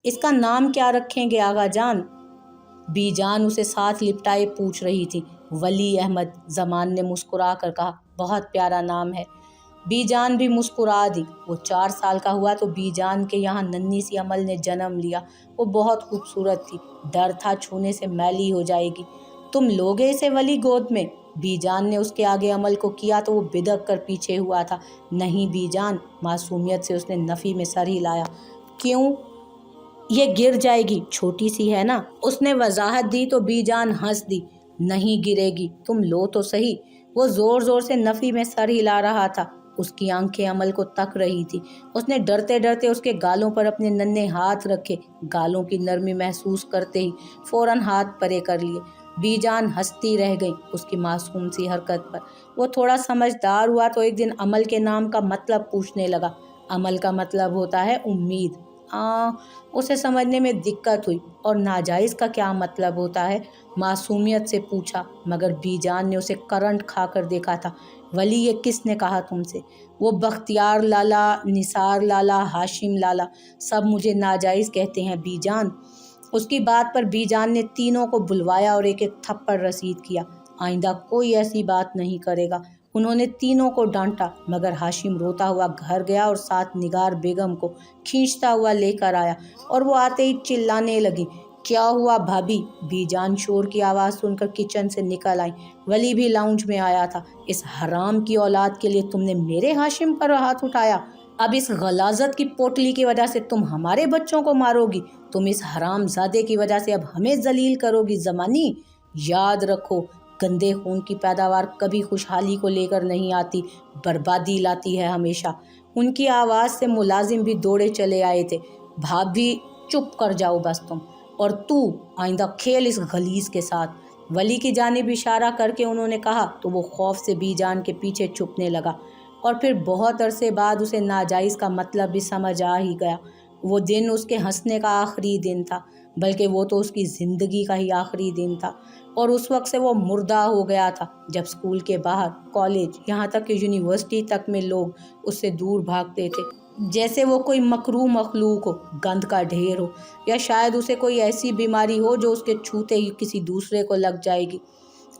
اس کا نام کیا رکھیں گے آغا جان؟ بی جان اسے ساتھ لپٹائے پوچھ رہی تھی۔ ولی احمد، زمان نے مسکرا کر کہا، بہت پیارا نام ہے۔ بی جان بھی مسکرا دی۔ وہ 4 سال کا ہوا تو بی جان کے یہاں ننھی سی امل نے جنم لیا۔ وہ بہت خوبصورت تھی، ڈر تھا چھونے سے میلی ہو جائے گی۔ تم لوگے اسے ولی گود میں؟ بی جان نے اس کے آگے عمل کو کیا تو وہ بدک کر پیچھے ہوا تھا۔ نہیں بی جان، معصومیت سے اس نے نفی میں سر ہلایا۔ کیوں؟ یہ گر جائے گی، چھوٹی سی ہے نا۔ اس نے وضاحت دی تو بی جان ہنس دی۔ نہیں گرے گی، تم لو تو صحیح۔ وہ زور زور سے نفی میں سر ہلا رہا تھا۔ اس کی آنکھیں عمل کو تک رہی تھی۔ اس نے ڈرتے ڈرتے اس کے گالوں پر اپنے ننھے ہاتھ رکھے۔ گالوں کی نرمی محسوس کرتے ہی فوراً ہاتھ پرے کر لیے۔ بی جان ہنستی رہ گئی اس کی معصوم سی حرکت پر۔ وہ تھوڑا سمجھدار ہوا تو ایک دن عمل کے نام کا مطلب پوچھنے لگا۔ عمل کا مطلب ہوتا ہے امید۔ اسے سمجھنے میں دقت ہوئی۔ اور ناجائز کا کیا مطلب ہوتا ہے؟ معصومیت سے پوچھا، مگر بی جان نے اسے کرنٹ کھا کر دیکھا تھا۔ ولی یہ کس نے کہا تم سے؟ وہ بختیار لالا، نثار لالا، ہاشم لالا، سب مجھے ناجائز کہتے ہیں بی جان۔ اس کی بات پر بی جان نے تینوں کو بلوایا اور ایک ایک تھپڑ رسید کیا۔ آئندہ کوئی ایسی بات نہیں کرے گا۔ انہوں نے تینوں کو ڈانٹا، مگر ہاشم روتا ہوا گھر گیا اور ساتھ نگار بیگم کو کھینچتا ہوا لے کر آیا، اور وہ آتے ہی چلانے لگی۔ کیا ہوا بھابھی؟ بی جان شور کی آواز سن کر کچن سے نکل آئیں۔ ولی بھی لاؤنج میں آیا تھا۔ اس حرام کی اولاد کے لیے تم نے میرے ہاشم پر ہاتھ اٹھایا؟ اب اس غلاظت کی پوٹلی کی وجہ سے تم ہمارے بچوں کو مارو گی؟ تم اس حرام زادے کی وجہ سے اب ہمیں ذلیل کرو گی زمانی؟ یاد رکھو، گندے خون کی پیداوار کبھی خوشحالی کو لے کر نہیں آتی، بربادی لاتی ہے ہمیشہ۔ ان کی آواز سے ملازم بھی دوڑے چلے آئے تھے۔ بھابھی چپ کر جاؤ بس تم، اور تو آئندہ کھیل اس غلیظ کے ساتھ۔ ولی کی جانب اشارہ کر کے انہوں نے کہا تو وہ خوف سے بی جان کے پیچھے چھپنے لگا، اور پھر بہت عرصے بعد اسے ناجائز کا مطلب بھی سمجھ آ ہی گیا۔ وہ دن اس کے ہنسنے کا آخری دن تھا، بلکہ وہ تو اس کی زندگی کا ہی آخری دن تھا، اور اس وقت سے وہ مردہ ہو گیا تھا جب اسکول کے باہر، کالج، یہاں تک کہ یونیورسٹی تک میں لوگ اس سے دور بھاگتے تھے، جیسے وہ کوئی مکروہ مخلوق ہو، گند کا ڈھیر ہو، یا شاید اسے کوئی ایسی بیماری ہو جو اس کے چھوتے ہی کسی دوسرے کو لگ جائے گی۔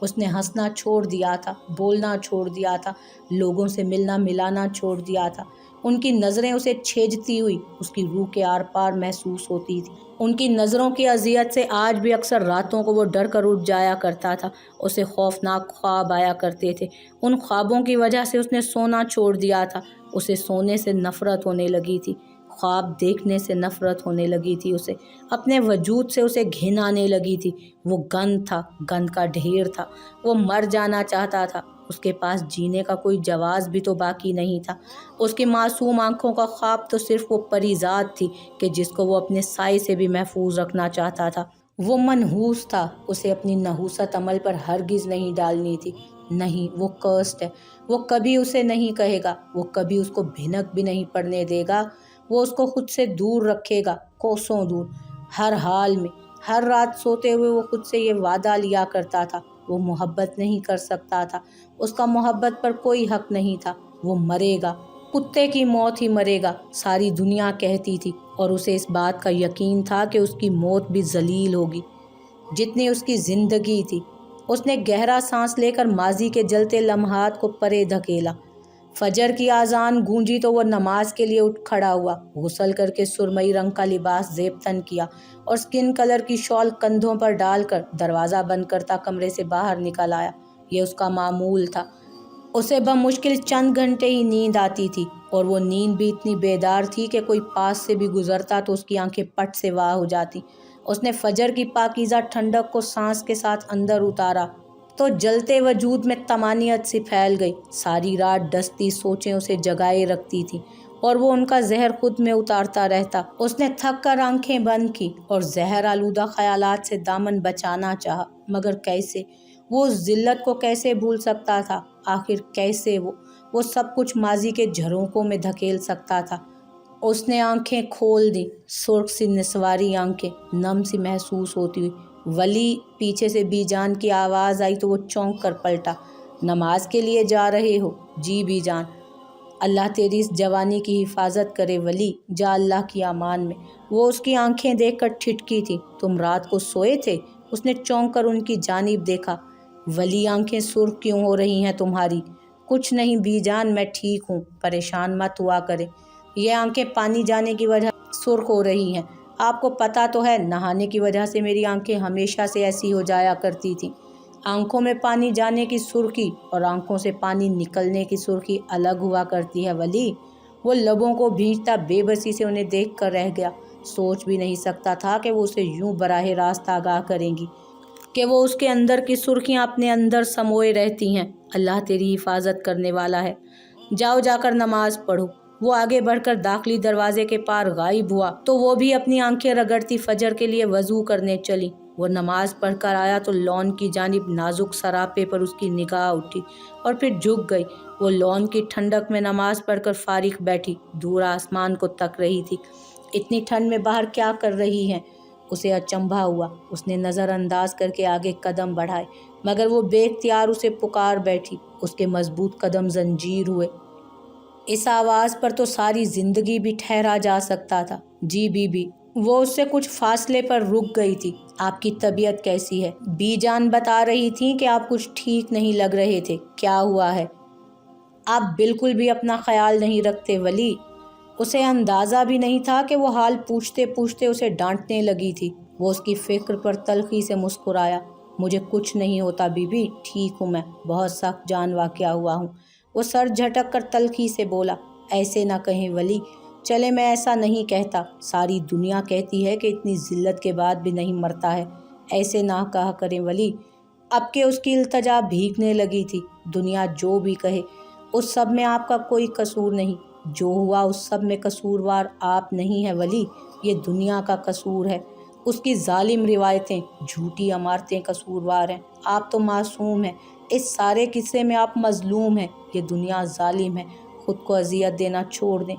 اس نے ہنسنا چھوڑ دیا تھا، بولنا چھوڑ دیا تھا، لوگوں سے ملنا ملانا چھوڑ دیا تھا۔ ان کی نظریں اسے چھیجتی ہوئی اس کی روح کے آر پار محسوس ہوتی تھی۔ ان کی نظروں کی اذیت سے آج بھی اکثر راتوں کو وہ ڈر کر اٹھ جایا کرتا تھا۔ اسے خوفناک خواب آیا کرتے تھے۔ ان خوابوں کی وجہ سے اس نے سونا چھوڑ دیا تھا۔ اسے سونے سے نفرت ہونے لگی تھی، خواب دیکھنے سے نفرت ہونے لگی تھی اسے، اپنے وجود سے اسے گھن آنے لگی تھی۔ وہ گند تھا، گند کا ڈھیر تھا۔ وہ مر جانا چاہتا تھا۔ اس کے پاس جینے کا کوئی جواز بھی تو باقی نہیں تھا۔ اس کی معصوم آنکھوں کا خواب تو صرف وہ پری ذات تھی کہ جس کو وہ اپنے سائے سے بھی محفوظ رکھنا چاہتا تھا۔ وہ منحوس تھا، اسے اپنی نحوست عمل پر ہرگز نہیں ڈالنی تھی۔ نہیں، وہ کرسڈ ہے۔ وہ کبھی اسے نہیں کہے گا، وہ کبھی اس کو بھنک بھی نہیں پڑنے دے گا۔ وہ اس کو خود سے دور رکھے گا، کوسوں دور، ہر حال میں۔ ہر رات سوتے ہوئے وہ خود سے یہ وعدہ لیا کرتا تھا، وہ محبت نہیں کر سکتا تھا، اس کا محبت پر کوئی حق نہیں تھا۔ وہ مرے گا، کتے کی موت ہی مرے گا، ساری دنیا کہتی تھی، اور اسے اس بات کا یقین تھا کہ اس کی موت بھی ذلیل ہوگی جتنی اس کی زندگی تھی۔ اس نے گہرا سانس لے کر ماضی کے جلتے لمحات کو پرے دھکیلا۔ فجر کی اذان گونجی تو وہ نماز کے لیے اٹھ کھڑا ہوا، غسل کر کے سرمئی رنگ کا لباس زیب تن کیا اور سکن کلر کی شال کندھوں پر ڈال کر دروازہ بند کرتا کمرے سے باہر نکل آیا۔ یہ اس کا معمول تھا۔ اسے بمشکل چند گھنٹے ہی نیند آتی تھی، اور وہ نیند بھی اتنی بیدار تھی کہ کوئی پاس سے بھی گزرتا تو اس کی آنکھیں پٹ سے واہ ہو جاتی۔ اس نے فجر کی پاکیزہ ٹھنڈک کو سانس کے ساتھ اندر اتارا تو جلتے وجود میں طمانینت سی پھیل گئی۔ ساری رات ڈستی سوچیں اسے جگائے رکھتی تھیں، اور وہ ان کا زہر خود میں اتارتا رہتا۔ اس نے تھک کر آنکھیں بند کی اور زہر آلودہ خیالات سے دامن بچانا چاہا، مگر کیسے؟ وہ اس ذلت کو کیسے بھول سکتا تھا؟ آخر کیسے وہ سب کچھ ماضی کے جھروکوں میں دھکیل سکتا تھا؟ اس نے آنکھیں کھول دیں، سرخ سی نسواری آنکھیں، نم سی محسوس ہوتی ہوئی۔ ولی، پیچھے سے بی جان کی آواز آئی تو وہ چونک کر پلٹا۔ نماز کے لیے جا رہے ہو؟ جی بی جان۔ اللہ تیری اس جوانی کی حفاظت کرے ولی، جا اللہ کی امان میں۔ وہ اس کی آنکھیں دیکھ کر ٹھٹکی تھی۔ تم رات کو سوئے تھے؟ اس نے چونک کر ان کی جانب دیکھا۔ ولی آنکھیں سرخ کیوں ہو رہی ہیں تمہاری؟ کچھ نہیں بی جان، میں ٹھیک ہوں، پریشان مت ہوا کرے۔ یہ آنکھیں پانی جانے کی وجہ سرخ ہو رہی ہیں۔ آپ کو پتہ تو ہے نہانے کی وجہ سے میری آنکھیں ہمیشہ سے ایسی ہو جایا کرتی تھیں۔ آنکھوں میں پانی جانے کی سرخی اور آنکھوں سے پانی نکلنے کی سرخی الگ ہوا کرتی ہے ولی۔ وہ لبوں کو بھینچتا بے بسی سے انہیں دیکھ کر رہ گیا۔ سوچ بھی نہیں سکتا تھا کہ وہ اسے یوں براہ راست آگاہ کریں گی کہ وہ اس کے اندر کی سرخیاں اپنے اندر سموئے رہتی ہیں۔ اللہ تیری حفاظت کرنے والا ہے، جاؤ جا کر نماز پڑھو۔ وہ آگے بڑھ کر داخلی دروازے کے پار غائب ہوا تو وہ بھی اپنی آنکھیں رگڑتی فجر کے لیے وضو کرنے چلی۔ وہ نماز پڑھ کر آیا تو لون کی جانب نازک سراپے پر اس کی نگاہ اٹھی اور پھر جھک گئی۔ وہ لون کی ٹھنڈک میں نماز پڑھ کر فارغ بیٹھی دور آسمان کو تک رہی تھی۔ اتنی ٹھنڈ میں باہر کیا کر رہی ہیں؟ اسے اچنبھا ہوا۔ اس نے نظر انداز کر کے آگے قدم بڑھائے مگر وہ بے اختیار اسے پکار بیٹھی۔ اس کے مضبوط قدم زنجیر ہوئے۔ اس آواز پر تو ساری زندگی بھی ٹھہرا جا سکتا تھا۔ جی بی بی۔ وہ اس سے کچھ فاصلے پر رک گئی تھی۔ آپ کی طبیعت کیسی ہے؟ بی جان بتا رہی تھیں کہ آپ کچھ ٹھیک نہیں لگ رہے تھے، کیا ہوا ہے؟ آپ بالکل بھی اپنا خیال نہیں رکھتے ولی۔ اسے اندازہ بھی نہیں تھا کہ وہ حال پوچھتے پوچھتے اسے ڈانٹنے لگی تھی۔ وہ اس کی فکر پر تلخی سے مسکرایا۔ مجھے کچھ نہیں ہوتا بی بی، ٹھیک ہوں میں، بہت سخت جان واقعہ ہوا ہوں۔ وہ سر جھٹک کر تلخی سے بولا۔ ایسے نہ کہیں ولی، چلے میں ایسا نہیں کہتا، ساری دنیا کہتی ہے کہ اتنی ذلت کے بعد بھی نہیں مرتا ہے، ایسے نہ کہا کریں ولی۔ اب کہ اس کی التجا بھیگنے لگی تھی۔ دنیا جو بھی کہے، اس سب میں آپ کا کوئی قصور نہیں۔ جو ہوا اس سب میں قصوروار آپ نہیں ہیں ولی، یہ دنیا کا قصور ہے۔ اس کی ظالم روایتیں، جھوٹی عمارتیں قصوروار ہیں۔ آپ تو معصوم ہیں، اس سارے قصے میں آپ مظلوم ہیں۔ یہ دنیا ظالم ہے، خود کو اذیت دینا چھوڑ دیں،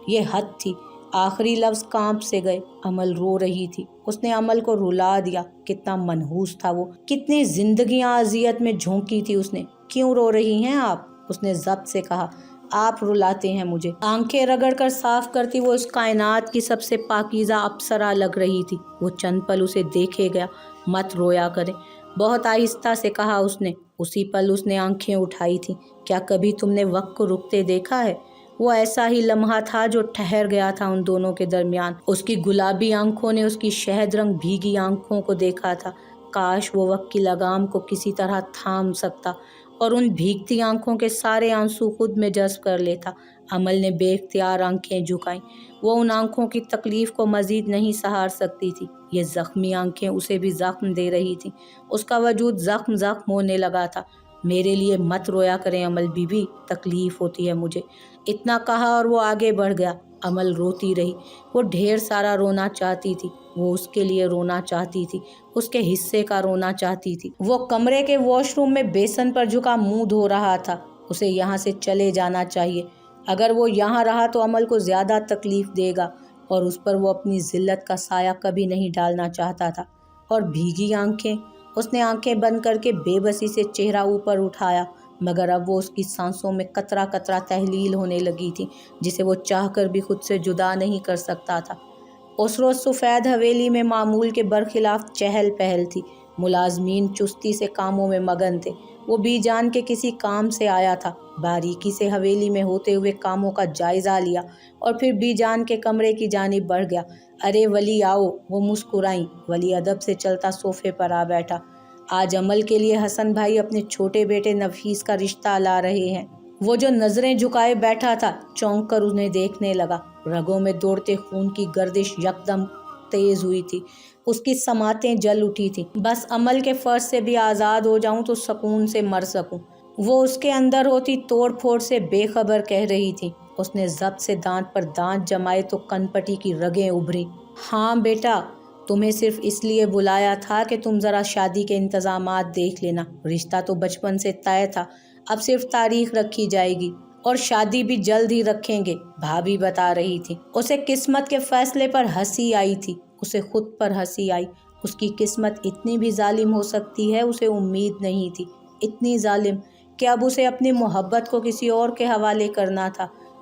یہ حد تھی۔ آخری لفظ کانپ سے گئے۔ امل رو رہی تھی۔ اس نے امل کو رلا دیا۔ کتنا منحوس تھا وہ، کتنی زندگیاں اذیت میں جھونکی تھی اس نے۔ کیوں رو رہی ہیں آپ؟ اس نے ضبط سے کہا۔ آپ رلاتے ہیں مجھے۔ آنکھیں رگڑ کر صاف کرتی وہ اس کائنات کی سب سے پاکیزہ اپسرا لگ رہی تھی۔ وہ چند پل اسے دیکھے گیا۔ مت رویا کریں، بہت آہستہ سے کہا اس نے۔ اسی پل اس نے آنکھیں اٹھائی تھیں۔ کیا کبھی تم نے وقت کو رکتے دیکھا ہے؟ وہ ایسا ہی لمحہ تھا جو ٹھہر گیا تھا ان دونوں کے درمیان۔ اس کی گلابی آنکھوں نے اس کی شہد رنگ بھیگی آنکھوں کو دیکھا تھا۔ کاش وہ وقت کی لگام کو کسی طرح تھام سکتا اور ان بھیگتی آنکھوں کے سارے آنسو خود میں جذب کر لیتا۔ امل نے بے اختیار آنکھیں جھکائیں۔ وہ ان آنکھوں کی تکلیف کو مزید نہیں سہار سکتی تھی۔ یہ زخمی آنکھیں اسے بھی زخم دے رہی تھیں۔ اس کا وجود زخم زخم ہونے لگا تھا۔ میرے لیے مت رویا کریں امل بی بی، تکلیف ہوتی ہے مجھے۔ اتنا کہا اور وہ آگے بڑھ گیا۔ امل روتی رہی۔ وہ ڈھیر سارا رونا چاہتی تھی۔ وہ اس کے لیے رونا چاہتی تھی، اس کے حصے کا رونا چاہتی تھی۔ وہ کمرے کے واش روم میں بیسن پر جھکا منہ دھو رہا تھا۔ اسے یہاں سے چلے جانا چاہیے۔ اگر وہ یہاں رہا تو امل کو زیادہ تکلیف دے گا اور اس پر وہ اپنی ذلت کا سایہ کبھی نہیں ڈالنا چاہتا تھا۔ اور بھیگی آنکھیں، اس نے آنکھیں بند کر کے بے بسی سے چہرہ اوپر اٹھایا مگر اب وہ اس کی سانسوں میں قطرہ قطرہ تحلیل ہونے لگی تھی جسے وہ چاہ کر بھی خود سے جدا نہیں کر سکتا تھا۔ اس روز سفید حویلی میں معمول کے برخلاف چہل پہل تھی۔ ملازمین چستی سے کاموں میں مگن تھے۔ وہ بی جان کے کسی کام سے آیا تھا۔ باریکی سے حویلی میں ہوتے ہوئے کاموں کا جائزہ لیا اور پھر بی جان کے کمرے کی جانب بڑھ گیا۔ ارے ولی آؤ، وہ مسکرائیں۔ ولی ادب سے چلتا صوفے پر آ بیٹھا۔ آج عمل کے لیے حسن بھائی اپنے چھوٹے بیٹے نفیس کا رشتہ لا رہے ہیں۔ وہ جو نظریں جھکائے بیٹھا تھا چونک کر انہیں دیکھنے لگا۔ رگوں میں دوڑتے خون کی گردش یکدم تیز ہوئی تھی۔ اس کی سماعتیں جل اٹھی تھیں۔ بس عمل کے فرض سے بھی آزاد ہو جاؤں تو سکون سے مر سکوں۔ وہ اس کے اندر ہوتی توڑ پھوڑ سے بے خبر کہہ رہی تھی۔ اس نے ضبط سے دانت پر دانت جمائے تو کن پٹی کی رگیں ابھری۔ ہاں بیٹا، تمہیں صرف اس لیے بلایا تھا کہ تم ذرا شادی کے انتظامات دیکھ لینا۔ رشتہ تو بچپن سے طے تھا، اب صرف تاریخ رکھی جائے گی اور شادی بھی جلد ہی رکھیں گے، بھابھی بتا رہی تھی۔ اسے قسمت کے فیصلے پر ہنسی آئی تھی۔ اسے خود پر ہنسی آئی۔ اس کی قسمت اتنی بھی ظالم ہو سکتی ہے، اسے امید نہیں تھی۔ اتنی ظالم کہ اب اسے اپنی محبت کو کسی اور کے حوالے کرنا تھا۔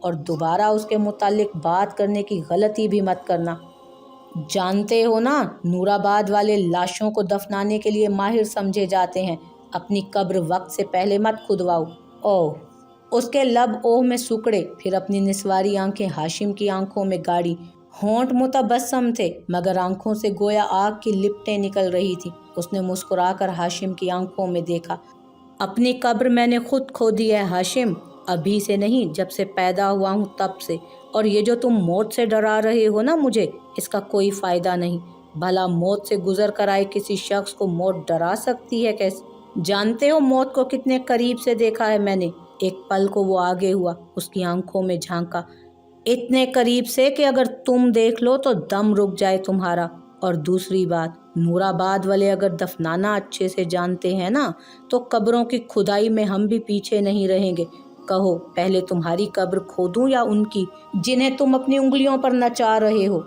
اور دوبارہ اس کے متعلق بات کرنے کی غلطی بھی مت کرنا۔ جانتے ہو نا، نور آباد والے لاشوں کو دفنانے کے لیے ماہر سمجھے جاتے ہیں۔ اپنی قبر وقت سے پہلے مت کھدواؤ۔ اوہ! اس کے لب اوہ میں سکڑے، پھر اپنی نسواری آنکھیں ہاشم کی آنکھوں میں گاڑی۔ ہونٹ متبسم تھے مگر آنکھوں سے گویا آگ کی لپٹیں نکل رہی تھی۔ اس نے مسکرا کر ہاشم کی آنکھوں میں دیکھا۔ اپنی قبر میں نے خود کھودی ہے ہاشم، ابھی سے نہیں، جب سے پیدا ہوا ہوں تب سے۔ اور یہ جو تم موت سے ڈرا رہے ہو نا مجھے، اس کا کوئی فائدہ نہیں۔ بھلا موت سے گزر کر آئے کسی شخص کو موت ڈرا سکتی ہے کیسے؟ جانتے ہو موت کو کتنے قریب سے دیکھا ہے میں نے۔ ایک پل کو وہ آگے ہوا، اس کی آنکھوں میں جھانکا، اتنے قریب سے کہ اگر تم دیکھ لو تو دم رک جائے تمہارا۔ اور دوسری بات، نور آباد والے اگر دفنانا اچھے سے جانتے ہیں نا، تو قبروں کی کھدائی میں ہم بھی پیچھے نہیں رہیں گے۔ کہو پہلے تمہاری قبر کھودوں یا ان کی، جنہیں تم اپنی انگلیوں پر نچا رہے ہو؟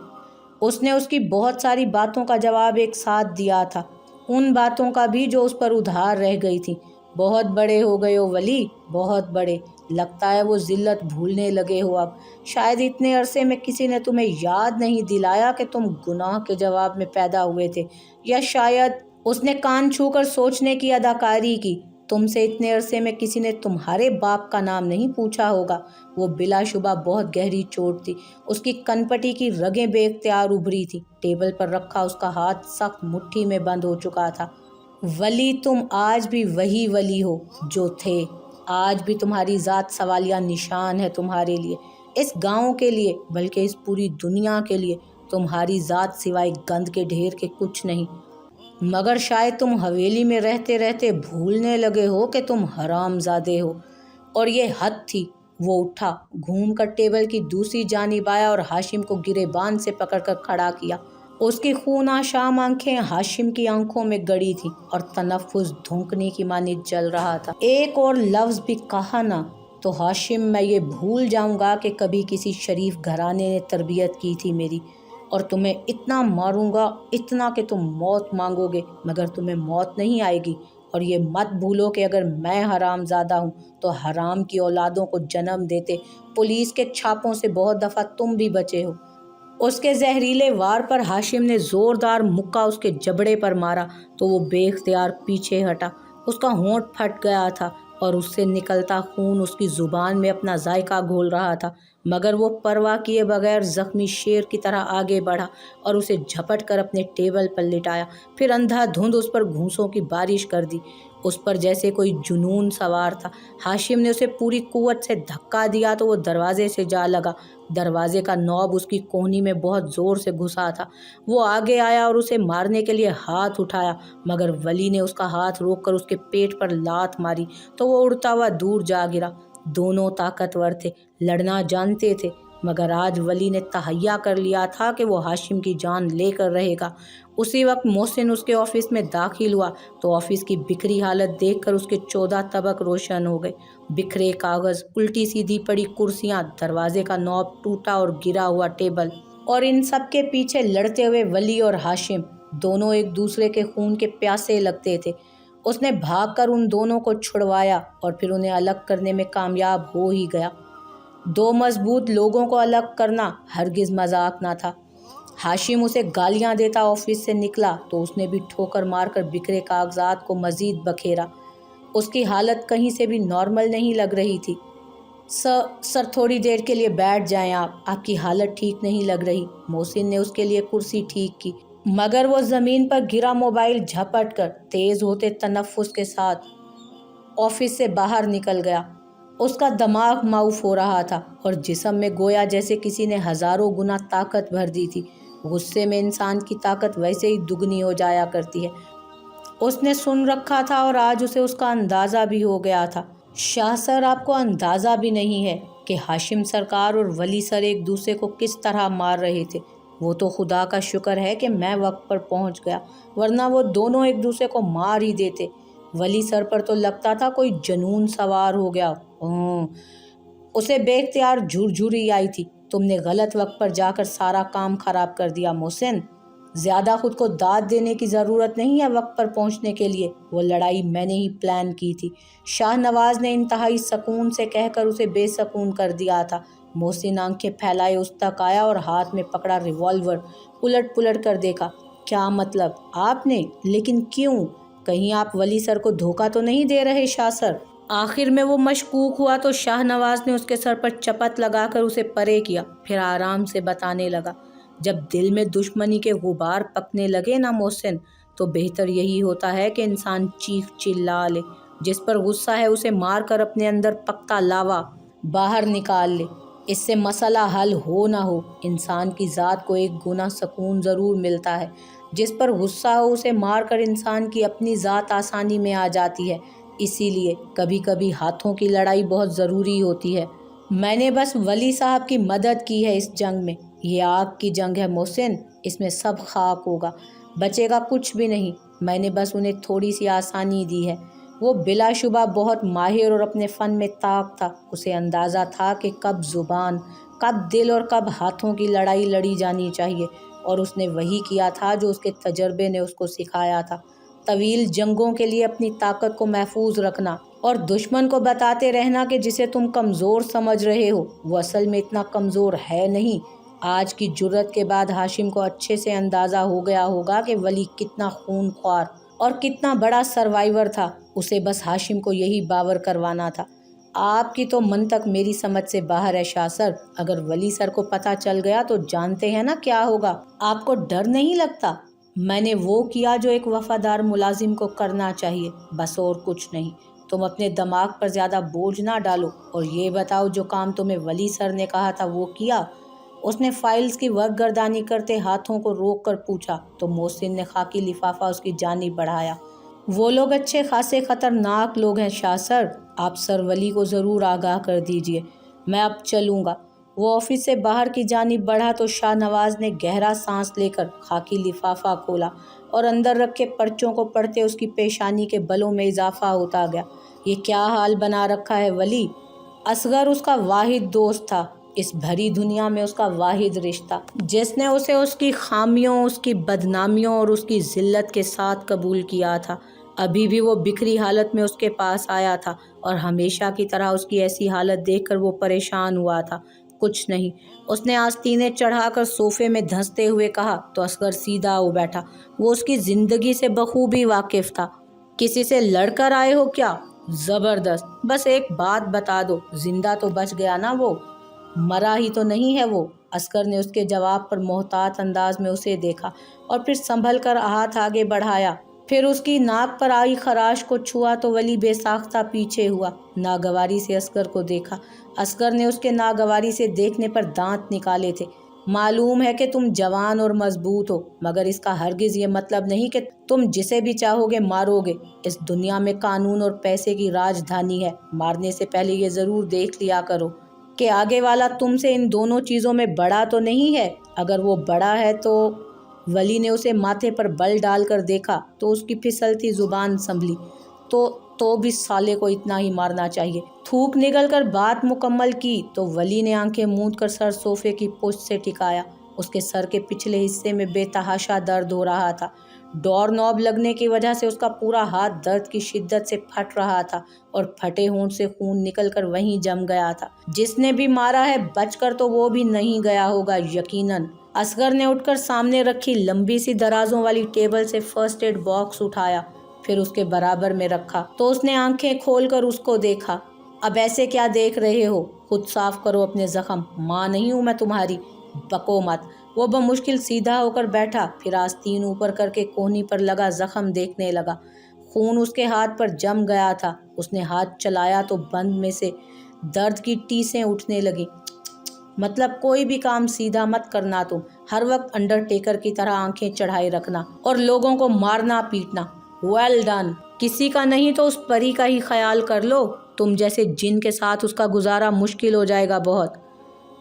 اس نے اس کی بہت ساری باتوں کا جواب ایک ساتھ دیا تھا، ان باتوں کا بھی جو اس پر ادھار رہ گئی تھی۔ بہت بڑے ہو گئے ہو ولی، بہت بڑے۔ لگتا ہے وہ ذلت بھولنے لگے ہو اب۔ شاید اتنے عرصے میں کسی نے تمہیں یاد نہیں دلایا کہ تم گناہ کے جواب میں پیدا ہوئے تھے، یا شاید اس نے کان چھو کر سوچنے کی اداکاری کی، تم سے اتنے عرصے میں کسی نے تمہارے باپ کا نام نہیں پوچھا ہوگا۔ وہ بلا شبہ بہت گہری چوٹ تھی، اس کی کنپٹی کی رگیں بے اختیار ابھری تھی۔ ٹیبل پر رکھا اس کا ہاتھ سخت مٹھی میں بند ہو چکا تھا۔ ولی تم آج بھی وہی ولی ہو جو تھے، آج بھی تمہاری ذات سوالیہ نشان ہے تمہارے لیے، اس گاؤں کے لیے، بلکہ اس پوری دنیا کے لیے۔ تمہاری ذات سوائے گند کے ڈھیر کے کچھ نہیں۔ مگر شاید تم حویلی میں رہتے رہتے بھولنے لگے ہو کہ تم حرام زادے ہو، اور یہ حد تھی۔ وہ اٹھا، گھوم کر ٹیبل کی دوسری جانب آیا اور ہاشم کو گریبان سے پکڑ کر کھڑا کیا۔ اس کی خون آشام آنکھیں ہاشم کی آنکھوں میں گڑی تھیں اور تنفس دھونکنے کی مانند چل رہا تھا۔ ایک اور لفظ بھی کہا نہ تو ہاشم میں یہ بھول جاؤں گا کہ کبھی کسی شریف گھرانے نے تربیت کی تھی میری، اور تمہیں اتنا ماروں گا، اتنا کہ تم موت مانگو گے مگر تمہیں موت نہیں آئے گی۔ اور یہ مت بھولو کہ اگر میں حرام زادہ ہوں تو حرام کی اولادوں کو جنم دیتے پولیس کے چھاپوں سے بہت دفعہ تم بھی بچے ہو۔ اس کے زہریلے وار پر ہاشم نے زوردار مکہ اس کے جبڑے پر مارا تو وہ بے اختیار پیچھے ہٹا۔ اس کا ہونٹ پھٹ گیا تھا اور اس سے نکلتا خون اس کی زبان میں اپنا ذائقہ گھول رہا تھا، مگر وہ پرواہ کیے بغیر زخمی شیر کی طرح آگے بڑھا اور اسے جھپٹ کر اپنے ٹیبل پر لٹایا، پھر اندھا دھند اس پر گھونسوں کی بارش کر دی۔ اس پر جیسے کوئی جنون سوار تھا۔ ہاشم نے اسے پوری قوت سے دھکا دیا تو وہ دروازے سے جا لگا۔ دروازے کا نوب اس کی کوہنی میں بہت زور سے گھسا تھا۔ وہ آگے آیا اور اسے مارنے کے لیے ہاتھ اٹھایا، مگر ولی نے اس کا ہاتھ روک کر اس کے پیٹ پر لات ماری تو وہ اڑتا ہوا دور جا گرا۔ دونوں طاقتور تھے، لڑنا جانتے تھے، مگر آج ولی نے تہیا کر لیا تھا کہ وہ ہاشم کی جان لے کر رہے گا۔ اسی وقت محسن اس کے آفس میں داخل ہوا تو آفس کی بکھری حالت دیکھ کر اس کے 14 طبق روشن ہو گئے۔ بکھرے کاغذ، الٹی سیدھی پڑی کرسیاں، دروازے کا نوب ٹوٹا اور گرا ہوا ٹیبل، اور ان سب کے پیچھے لڑتے ہوئے ولی اور ہاشم، دونوں ایک دوسرے کے خون کے پیاسے لگتے تھے۔ اس نے بھاگ کر ان دونوں کو چھڑوایا اور پھر انہیں الگ کرنے میں کامیاب ہو ہی گیا۔ دو مضبوط لوگوں کو الگ کرنا ہرگز مذاق نہ تھا۔ ہاشم اسے گالیاں دیتا آفس سے نکلا تو اس نے بھی ٹھوکر مار کر بکھرے کاغذات کو مزید بکھیرا۔ اس کی حالت کہیں سے بھی نارمل نہیں لگ رہی تھی۔ سر تھوڑی دیر کے لیے بیٹھ جائیں، آپ کی حالت ٹھیک نہیں لگ رہی۔ محسن نے اس کے لیے کرسی ٹھیک کی، مگر وہ زمین پر گرا موبائل جھپٹ کر تیز ہوتے تنفس کے ساتھ آفس سے باہر نکل گیا۔ اس کا دماغ معاف ہو رہا تھا اور جسم میں گویا جیسے کسی نے ہزاروں گنا طاقت بھر دی تھی۔ غصے میں انسان کی طاقت ویسے ہی دگنی ہو جایا کرتی ہے۔ اس نے سن رکھا تھا اور آج اسے اس کا اندازہ بھی ہو گیا تھا۔ شاہ سر، آپ کو اندازہ بھی نہیں ہے کہ ہاشم سرکار اور ولی سر ایک دوسرے کو کس طرح مار رہے تھے۔ وہ تو خدا کا شکر ہے کہ میں وقت پر پہنچ گیا، ورنہ وہ دونوں ایک دوسرے کو مار ہی دیتے۔ ولی سر پر تو لگتا تھا کوئی جنون سوار ہو گیا۔ اسے بے اختیار جھرجھری آئی تھی۔ تم نے غلط وقت پر جا کر سارا کام خراب کر دیا محسن۔ زیادہ خود کو داد دینے کی ضرورت نہیں ہے وقت پر پہنچنے کے لیے۔ وہ لڑائی میں نے ہی پلان کی تھی۔ شاہ نواز نے انتہائی سکون سے کہہ کر اسے بے سکون کر دیا تھا۔ محسن آنکھیں پھیلائے اس تک آیا اور ہاتھ میں پکڑا ریوالور الٹ پلٹ کر دیکھا۔ کیا مطلب آپ نے؟ لیکن کیوں؟ کہیں آپ ولی سر کو دھوکہ تو نہیں دے رہے شاہ سر؟ آخر میں وہ مشکوک ہوا تو شاہ نواز نے اس کے سر پر چپت لگا کر اسے پرے کیا، پھر آرام سے بتانے لگا۔ جب دل میں دشمنی کے غبار پکنے لگے نا محسن، تو بہتر یہی ہوتا ہے کہ انسان چیخ چلا لے، جس پر غصہ ہے اسے مار کر اپنے اندر پکتا لاوا باہر نکال لے۔ اس سے مسئلہ حل ہو نہ ہو، انسان کی ذات کو ایک گنا سکون ضرور ملتا ہے۔ جس پر غصہ ہو اسے مار کر انسان کی اپنی ذات آسانی میں آ جاتی ہے۔ اسی لیے کبھی کبھی ہاتھوں کی لڑائی بہت ضروری ہوتی ہے۔ میں نے بس ولی صاحب کی مدد کی ہے اس جنگ میں۔ یہ آگ کی جنگ ہے محسن، اس میں سب خاک ہوگا، بچے گا کچھ بھی نہیں۔ میں نے بس انہیں تھوڑی سی آسانی دی ہے۔ وہ بلا شبہ بہت ماہر اور اپنے فن میں طاق تھا۔ اسے اندازہ تھا کہ کب زبان، کب دل اور کب ہاتھوں کی لڑائی لڑی جانی چاہیے، اور اس نے وہی کیا تھا جو اس کے تجربے نے اس کو سکھایا تھا۔ طویل جنگوں کے لیے اپنی طاقت کو محفوظ رکھنا اور دشمن کو بتاتے رہنا کہ جسے تم کمزور سمجھ رہے ہو وہ اصل میں اتنا کمزور ہے نہیں۔ آج کی جرأت کے بعد ہاشم کو اچھے سے اندازہ ہو گیا ہوگا کہ ولی کتنا خون خوار اور کتنا بڑا سروائیور تھا۔ اسے بس ہاشم کو یہی باور کروانا تھا۔ آپ کی تو منطق میری سمجھ سے باہر ہے شاہ سر۔ اگر ولی سر کو پتہ چل گیا تو جانتے ہیں نا کیا ہوگا۔ آپ کو ڈر نہیں لگتا؟ میں نے وہ کیا جو ایک وفادار ملازم کو کرنا چاہیے، بس اور کچھ نہیں۔ تم اپنے دماغ پر زیادہ بوجھ نہ ڈالو، اور یہ بتاؤ جو کام تمہیں ولی سر نے کہا تھا وہ کیا؟ اس نے فائلز کی ورق گردانی کرتے ہاتھوں کو روک کر پوچھا تو محسن نے خاکی لفافہ اس کی جانب بڑھایا۔ وہ لوگ اچھے خاصے خطرناک لوگ ہیں شاہ سر، آپ سر ولی کو ضرور آگاہ کر دیجئے۔ میں اب چلوں گا۔ وہ آفس سے باہر کی جانب بڑھا تو شاہ نواز نے گہرا سانس لے کر خاکی لفافہ کھولا اور اندر رکھے پرچوں کو پڑھتے اس کی پیشانی کے بلوں میں اضافہ ہوتا گیا۔ یہ کیا حال بنا رکھا ہے ولی؟ اصغر اس کا واحد دوست تھا، اس بھری دنیا میں اس کا واحد رشتہ، جس نے اسے اس کی خامیوں، اس کی بدنامیوں اور اس کی ذلت کے ساتھ قبول کیا تھا۔ ابھی بھی وہ بکھری حالت میں اس کے پاس آیا تھا اور ہمیشہ کی طرح اس کی ایسی حالت دیکھ کر وہ پریشان ہوا تھا۔ کچھ نہیں، اس نے آستینیں چڑھا کر صوفے میں دھنستے ہوئے کہا تو اصغر سیدھا ہو بیٹھا۔ وہ اس کی زندگی سے بخوبی واقف تھا۔ کسی سے لڑ کر آئے ہو کیا؟ زبردست، بس ایک بات بتا دو، زندہ تو بچ گیا نا وہ؟ مرا ہی تو نہیں ہے وہ؟ اصغر نے اس کے جواب پر محتاط انداز میں اسے دیکھا اور پھر سنبھل کر ہاتھ آگے بڑھایا، پھر اس کی ناک پر آئی خراش کو چھوا تو ولی بے ساختہ پیچھے ہوا، ناگواری سے اصغر کو دیکھا۔ اصغر نے اس کے ناگواری سے دیکھنے پر دانت نکالے تھے۔ معلوم ہے کہ تم جوان اور مضبوط ہو، مگر اس کا ہرگز یہ مطلب نہیں کہ تم جسے بھی چاہو گے مارو گے۔ اس دنیا میں قانون اور پیسے کی راجدھانی ہے، مارنے سے پہلے یہ ضرور دیکھ لیا کرو کہ آگے والا تم سے ان دونوں چیزوں میں بڑا تو نہیں ہے۔ اگر وہ بڑا ہے تو… ولی نے اسے ماتھے پر بل ڈال کر دیکھا تو اس کی پھسلتی زبان سنبھلی۔ تو بھی سالے کو اتنا ہی مارنا چاہیے۔ تھوک نگل کر بات مکمل کی تو ولی نے آنکھیں موند کر سر صوفے کی پشت سے ٹکایا۔ اس کے سر کے پچھلے حصے میں بے تحاشا درد ہو رہا تھا۔ ڈور نوب لگنے کی وجہ سے اس کا پورا ہاتھ درد کی شدت سے پھٹ رہا تھا اور پھٹے ہونٹ سے خون نکل کر وہیں جم گیا تھا۔ جس نے بھی مارا ہے بچ کر تو وہ بھی نہیں گیا ہوگا یقیناً۔ اصغر نے اٹھ کر سامنے رکھی لمبی سی درازوں والی ٹیبل سے فرسٹ ایڈ باکس اٹھایا، پھر اس کے برابر میں رکھا تو اس نے آنکھیں کھول کر اس کو دیکھا۔ اب ایسے کیا دیکھ رہے ہو؟ خود صاف کرو اپنے زخم، ماں نہیں ہوں میں تمہاری، بکو مت۔ وہ بمشکل سیدھا ہو کر بیٹھا، پھر آستین اوپر کر کے کوہنی پر لگا زخم دیکھنے لگا۔ خون اس کے ہاتھ پر جم گیا تھا۔ اس نے ہاتھ چلایا تو بند میں سے درد کی ٹیسیں اٹھنے لگیں۔ مطلب کوئی بھی کام سیدھا مت کرنا تم، ہر وقت انڈرٹیکر کی طرح آنکھیں چڑھائے رکھنا اور لوگوں کو مارنا پیٹنا۔ Well done. کسی کا نہیں تو اس پری کا ہی خیال کر لو، تم جیسے جن کے ساتھ اس کا گزارا مشکل ہو جائے گا بہت۔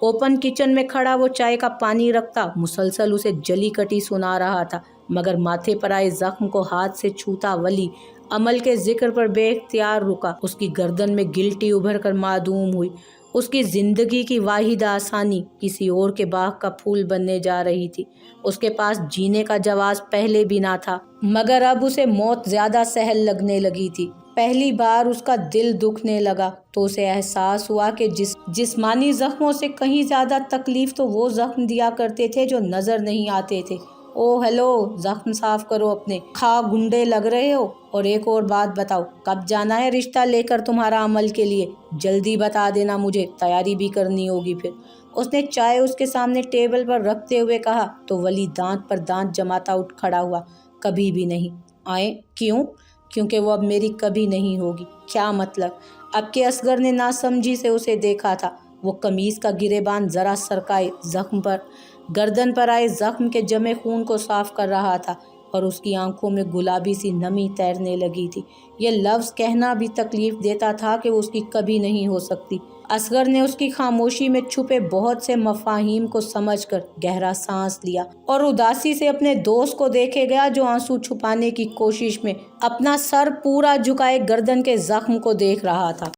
اوپن کچن میں کھڑا وہ چائے کا پانی رکھتا مسلسل اسے جلی کٹی سنا رہا تھا، مگر ماتھے پر آئے زخم کو ہاتھ سے چھوتا ولی عمل کے ذکر پر بے اختیار رکا۔ اس کی گردن میں گلٹی ابھر کر معدوم ہوئی۔ اس کی زندگی کی واحد آسانی کسی اور کے باغ کا پھول بننے جا رہی تھی۔ اس کے پاس جینے کا جواز پہلے بھی نہ تھا، مگر اب اسے موت زیادہ سہل لگنے لگی تھی۔ پہلی بار اس کا دل دکھنے لگا تو اسے احساس ہوا کہ جسمانی زخموں سے کہیں زیادہ تکلیف تو وہ زخم دیا کرتے تھے جو نظر نہیں آتے تھے۔ او ہیلو، زخم صاف کرو اپنے، گنڈے لگ رہے ہو۔ اور ایک اور بات بتاؤ، کب جانا ہے رشتہ لے کر تمہارا عمل کے لیے؟ جلدی بتا دینا، مجھے تیاری بھی کرنی ہوگی پھر۔ اس نے چائے اس کے سامنے ٹیبل پر رکھتے ہوئے کہا تو ولی دانت پر دانت جماتا اٹھ کھڑا ہوا۔ کبھی بھی نہیں آئیں۔ کیوں؟ کیونکہ وہ اب میری کبھی نہیں ہوگی۔ کیا مطلب؟ اب کہ اصغر نے ناسمجھی سے اسے دیکھا تھا، وہ قمیض کا گریبان ذرا سرکائے زخم پر، گردن پر آئے زخم کے جمے خون کو صاف کر رہا تھا، اور اس کی آنکھوں میں گلابی سی نمی تیرنے لگی تھی۔ یہ لفظ کہنا بھی تکلیف دیتا تھا کہ اس کی کبھی نہیں ہو سکتی۔ اصغر نے اس کی خاموشی میں چھپے بہت سے مفاہیم کو سمجھ کر گہرا سانس لیا، اور اداسی سے اپنے دوست کو دیکھے گیا جو آنسو چھپانے کی کوشش میں اپنا سر پورا جھکائے گردن کے زخم کو دیکھ رہا تھا۔